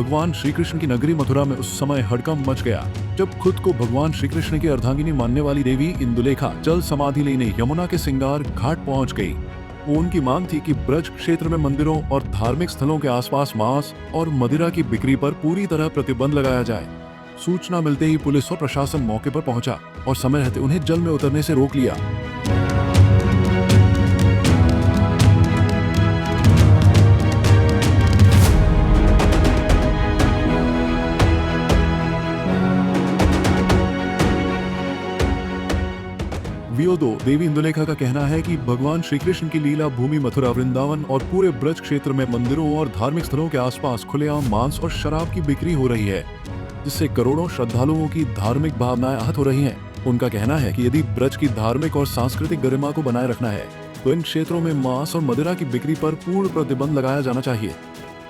भगवान श्री कृष्ण की नगरी मथुरा में उस समय हड़कंप मच गया जब खुद को भगवान श्री कृष्ण की अर्धांगिनी मानने वाली देवी इंदुलेखा जल समाधि लेने यमुना के सिंगार घाट पहुंच गई। उनकी मांग थी कि ब्रज क्षेत्र में मंदिरों और धार्मिक स्थलों के आसपास मांस और मदिरा की बिक्री पर पूरी तरह प्रतिबंध लगाया जाए। सूचना मिलते ही पुलिस और प्रशासन मौके पर पहुंचा और समय रहते उन्हें जल में उतरने से रोक लिया। VO2 देवी इंदुलेखा का कहना है कि भगवान श्री कृष्ण की लीला भूमि मथुरा, वृंदावन और पूरे ब्रज क्षेत्र में मंदिरों और धार्मिक स्थलों के आसपास खुलेआम मांस और शराब की बिक्री हो रही है, जिससे करोड़ों श्रद्धालुओं की धार्मिक भावनाएं आहत हो रही हैं। उनका कहना है कि यदि ब्रज की धार्मिक और सांस्कृतिक गरिमा को बनाए रखना है तो इन क्षेत्रों में मांस और मदिरा की बिक्री पर पूर्ण प्रतिबंध लगाया जाना चाहिए।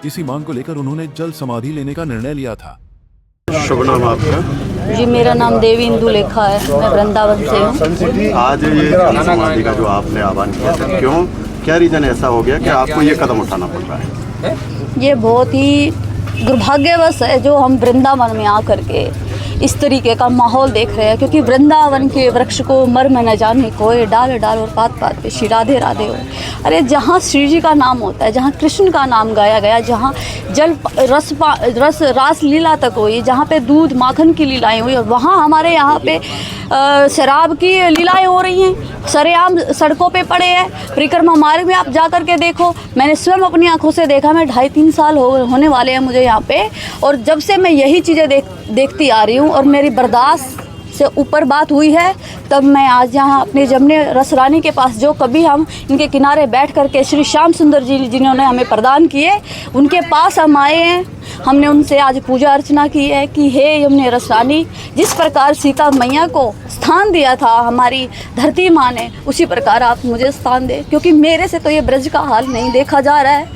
इसी मांग को लेकर उन्होंने जल समाधि लेने का निर्णय लिया था। शुभ नाम आपका? जी, मेरा नाम देवी इंदुलेखा है, मैं वृंदावन से हूँ। आज ये जल समाधि का जो आपने आह्वान किया था, क्यों, क्या रीजन ऐसा हो गया कि आपको ये कदम उठाना पड़ रहा है? ये बहुत ही दुर्भाग्यवश है जो हम वृंदावन में आकर के इस तरीके का माहौल देख रहे हैं, क्योंकि वृंदावन के वृक्ष को मर्म न जाने कोई, डाल डाल और पात पात पे श्री राधे राधे हो। अरे जहाँ श्री जी का नाम होता है, जहाँ कृष्ण का नाम गाया गया, जहाँ जल रास लीला तक हुई, जहाँ पे दूध माखन की लीलाएं हुई, और वहाँ हमारे यहाँ पे शराब की लीलाएं हो रही हैं, सरेआम सड़कों पे पड़े हैं। परिक्रमा मार्ग में आप जा कर के देखो, मैंने स्वयं अपनी आंखों से देखा। मैं 2.5-3 साल होने वाले हैं मुझे यहाँ पे, और जब से मैं यही चीज़ें देखती आ रही हूँ और मेरी बर्दाश्त से ऊपर बात हुई है, तब मैं आज यहाँ अपने जमने रसरानी के पास, जो कभी हम इनके किनारे बैठ कर के श्री श्याम सुंदर जी जिन्होंने हमें प्रदान किए, उनके पास हम आए हैं। हमने उनसे आज पूजा अर्चना की है कि हे यमुने रसरानी, जिस प्रकार सीता मैया को स्थान दिया था हमारी धरती माँ ने, उसी प्रकार आप मुझे स्थान दें, क्योंकि मेरे से तो ये ब्रज का हाल नहीं देखा जा रहा है।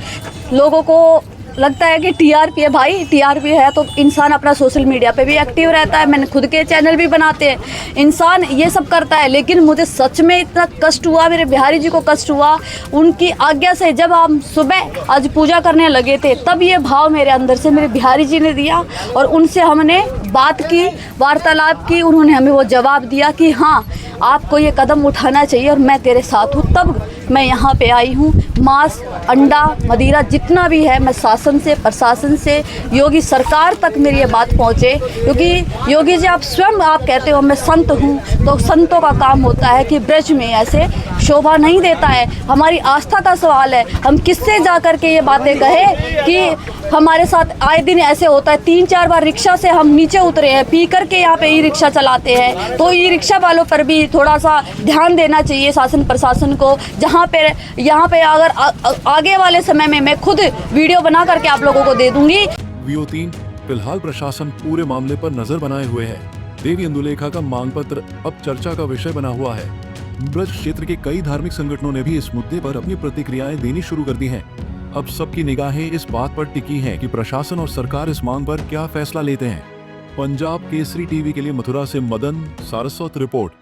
लोगों को लगता है कि टीआरपी है। भाई टीआरपी है तो इंसान अपना सोशल मीडिया पे भी एक्टिव रहता है, मैंने खुद के चैनल भी बनाते हैं, इंसान ये सब करता है। लेकिन मुझे सच में इतना कष्ट हुआ, मेरे बिहारी जी को कष्ट हुआ, उनकी आज्ञा से जब हम सुबह आज पूजा करने लगे थे, तब ये भाव मेरे अंदर से मेरे बिहारी जी ने दिया, और उनसे हमने बात की, वार्तालाप की। उन्होंने हमें वो जवाब दिया कि हाँ, आपको ये कदम उठाना चाहिए और मैं तेरे साथ हूँ। तब मैं यहाँ पे आई हूँ। मांस, अंडा, मदिरा जितना भी है, मैं शासन से, प्रशासन से, योगी सरकार तक मेरी ये बात पहुँचे, क्योंकि योगी जी आप स्वयं आप कहते हो मैं संत हूँ, तो संतों का काम होता है कि ब्रज में ऐसे शोभा नहीं देता है। हमारी आस्था का सवाल है, हम किससे जा कर के ये बातें कहें कि हमारे साथ आए दिन ऐसे होता है। 3-4 बार रिक्शा से हम नीचे उतरे हैं, पी करके यहाँ पे ई रिक्शा चलाते हैं, तो ई रिक्शा वालों पर भी थोड़ा सा ध्यान देना चाहिए शासन प्रशासन को। यहाँ पे अगर आगे वाले समय में मैं खुद वीडियो बना करके आप लोगों को दे दूंगी। VO3 फिलहाल प्रशासन पूरे मामले पर नजर बनाए हुए है। देवी इंदुलेखा का मांग पत्र अब चर्चा का विषय बना हुआ है। ब्रज क्षेत्र के कई धार्मिक संगठनों ने भी इस मुद्दे पर अपनी प्रतिक्रियाएं देनी शुरू कर दी हैं। अब सबकी निगाहें इस बात पर टिकी हैं कि प्रशासन और सरकार इस मांग पर क्या फैसला लेते हैं। पंजाब केसरी टीवी के लिए मथुरा से मदन सारस्वत रिपोर्ट।